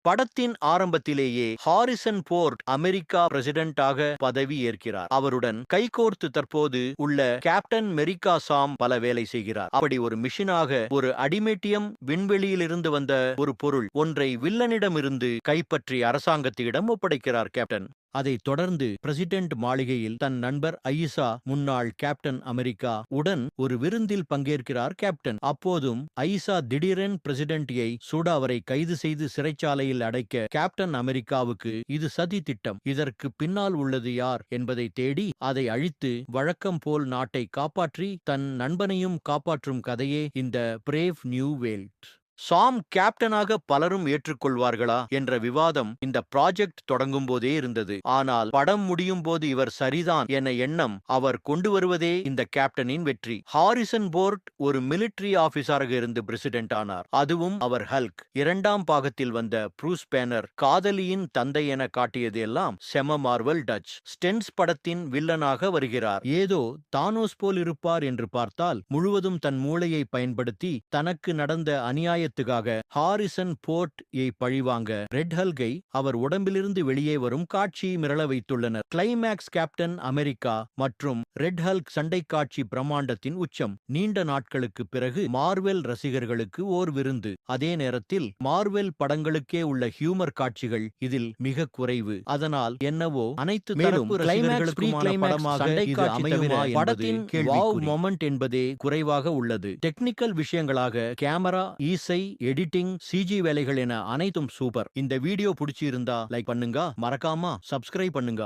படத்தின் ஆரம்பத்திலேயே Harrison board America பிரசிடென்டாக பதவி ஏற்கிறார். அவருடன் கைகோர்த்து தற்போது உள்ள கேப்டன் மெரிக்கா சாம் பல வேலை செய்கிறார். அப்படி ஒரு மிஷினாக ஒரு அடிமேட்டியம் விண்வெளியிலிருந்து வந்த ஒரு பொருள் ஒன்றை வில்லனிடமிருந்து கைப்பற்றி அரசாங்கத்திடம் ஒப்படைக்கிறார் கேப்டன். அதைத் தொடர்ந்து பிரசிடென்ட் மாளிகையில் தன் நண்பர் ஐசா, முன்னாள் கேப்டன் அமெரிக்கா உடன் ஒரு விருந்தில் பங்கேற்கிறார் கேப்டன். அப்போதும் ஐசா திடீரென் பிரசிடென்டியை சூட அவரை கைது செய்து சிறைச்சாலையில் அடைக்க கேப்டன் அமெரிக்காவுக்கு இது சதி திட்டம், இதற்கு பின்னால் உள்ளது யார் என்பதை தேடி அதை அழித்து வழக்கம் போல் நாட்டை காப்பாற்றி தன் நண்பனையும் காப்பாற்றும் கதையே இந்த பிரேவ் நியூ வேர்ல்ட். சாம் கேப்டனாக பலரும் ஏற்றுக்கொள்வார்களா என்ற விவாதம் இந்த ப்ராஜெக்ட் தொடங்கும் போதே இருந்தது. ஆனால் படம் முடியும் போது இவர் சரிதான் என எண்ணம் அவர் கொண்டு வருவதே இந்த கேப்டனின் வெற்றி. ஹாரிசன் போர்ட் ஒரு மிலிட்டரி ஆபீசராக இருந்து பிரசிடென்ட் ஆனார். அதுவும் அவர் ஹல்க். இரண்டாம் பாகத்தில் வந்த ப்ரூஸ் பேனர் காதலியின் தந்தை என காட்டியது எல்லாம் செம மார்வல் டச். ஸ்டென்ஸ் படத்தின் வில்லனாக வருகிறார். ஏதோ தானோஸ் போல் இருப்பார் என்று பார்த்தால் முழுவதும் தன் மூளையை பயன்படுத்தி தனக்கு நடந்த அநியாய ஹாரிசன் போர்ட் பழிவாங்க ரெட் ஹல்கை அவர் உடம்பிலிருந்து வெளியே வரும் காட்சி மிரள வைத்துள்ளனர். கிளைமேக்ஸ் கேப்டன் அமெரிக்கா மற்றும் ரெட் ஹல்க் சண்டை காட்சி பிரம்மாண்டத்தின் உச்சம். நீண்ட நாட்களுக்கு பிறகு மார்வெல் ரசிகர்களுக்கு ஓர் விருந்து. அதே நேரத்தில் மார்வெல் படங்களுக்கே உள்ள ஹியூமர் காட்சிகள் இதில் மிக குறைவு. அதனால் என்னவோ அனைத்து தரப்பு ரசிகர்களுக்குமான படமாக இது அமையுமா படத்தின் வாவ் மொமெண்ட் என்பதே குறைவாக உள்ளது. டெக்னிக்கல் விஷயங்களாக கேமரா, இசை, எடிட்டிங், சிஜி வேலைகள் என அனைத்தும் சூப்பர். இந்த வீடியோ பிடிச்சிருந்தா லைக் பண்ணுங்க, மறக்காம சப்ஸ்கிரைப் பண்ணுங்க.